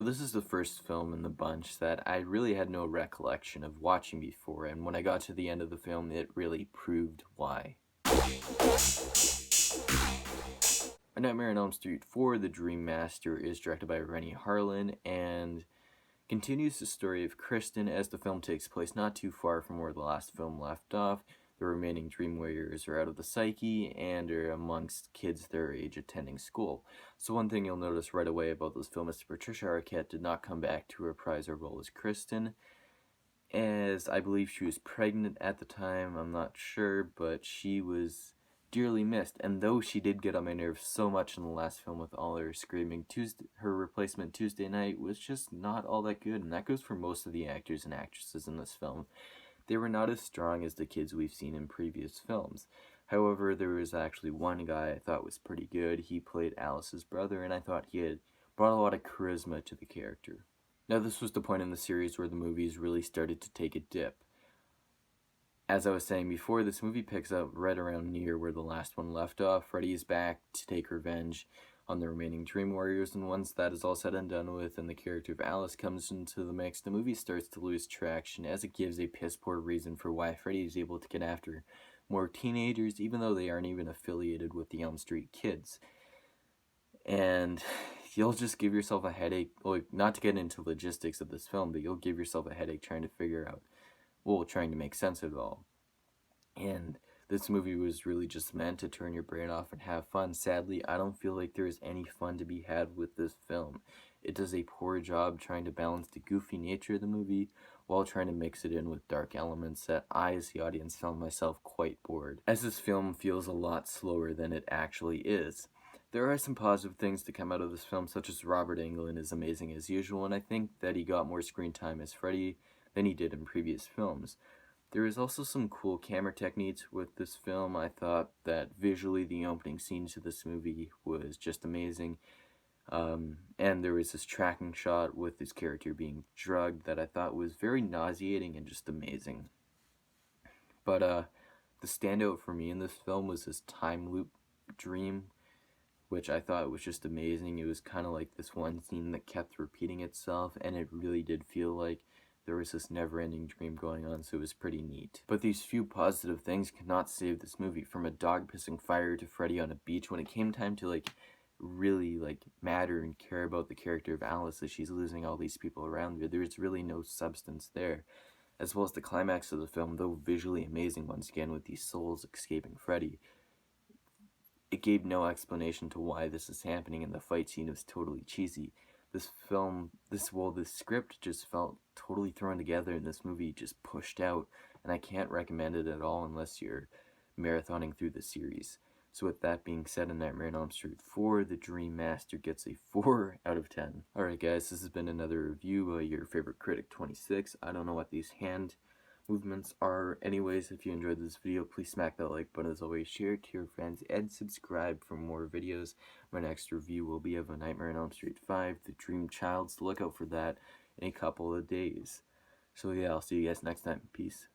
This is the first film in the bunch that I really had no recollection of watching before, and when I got to the end of the film, it really proved why. A Nightmare on Elm Street 4, The Dream Master, is directed by Renny Harlin and continues the story of Kristen as the film takes place not too far from where the last film left off. The remaining Dream Warriors are out of the psyche and are amongst kids their age attending school. So one thing you'll notice right away about this film is that Patricia Arquette did not come back to reprise her role as Kristen, as I believe she was pregnant at the time. I'm not sure, but she was dearly missed. And though she did get on my nerves so much in the last film with all her screaming, her replacement Tuesday Night was just not all that good, and that goes for most of the actors and actresses in this film. They were not as strong as the kids we've seen in previous films. However, there was actually one guy I thought was pretty good. He played Alice's brother, and I thought he had brought a lot of charisma to the character. Now, this was the point in the series where the movies really started to take a dip. As I was saying before, this movie picks up right around near where the last one left off. Freddy is back to take revenge on the remaining Dream Warriors, and once that is all said and done with and the character of Alice comes into the mix, the movie starts to lose traction as it gives a piss-poor reason for why Freddy is able to get after more teenagers, even though they aren't even affiliated with the Elm Street kids. And you'll just give yourself a headache, like, not to get into logistics of this film, but you'll give yourself a headache trying to figure out, well, trying to make sense of it all. And this movie was really just meant to turn your brain off and have fun. Sadly, I don't feel like there is any fun to be had with this film. It does a poor job trying to balance the goofy nature of the movie while trying to mix it in with dark elements that I, as the audience, found myself quite bored, as this film feels a lot slower than it actually is. There are some positive things to come out of this film, such as Robert Englund is amazing as usual, and I think that he got more screen time as Freddy than he did in previous films. There is also some cool camera techniques with this film. I thought that visually the opening scene to this movie was just amazing. And there was this tracking shot with this character being drugged that I thought was very nauseating and just amazing. But the standout for me in this film was this time loop dream, which I thought was just amazing. It was kind of like this one scene that kept repeating itself, and it really did feel like there was this never-ending dream going on, so it was pretty neat. But these few positive things cannot save this movie. From a dog pissing fire to Freddy on a beach, when it came time to really matter and care about the character of Alice as she's losing all these people around her, there's really no substance there. As well as the climax of the film, though visually amazing once again with these souls escaping Freddy, it gave no explanation to why this is happening, and the fight scene was totally cheesy. This script just felt totally thrown together, and this movie just pushed out, and I can't recommend it at all unless you're marathoning through the series. So with that being said, A Nightmare on Elm Street 4, The Dream Master gets a 4 out of 10. Alright guys, this has been another review by your favorite critic 26. I don't know what these hand movements are. Anyways, if you enjoyed this video, please smack that like button. As always, share it to your friends and subscribe for more videos. My next review will be of A Nightmare on Elm Street 5, The Dream Child, so look out for that in a couple of days. So yeah, I'll see you guys next time. Peace.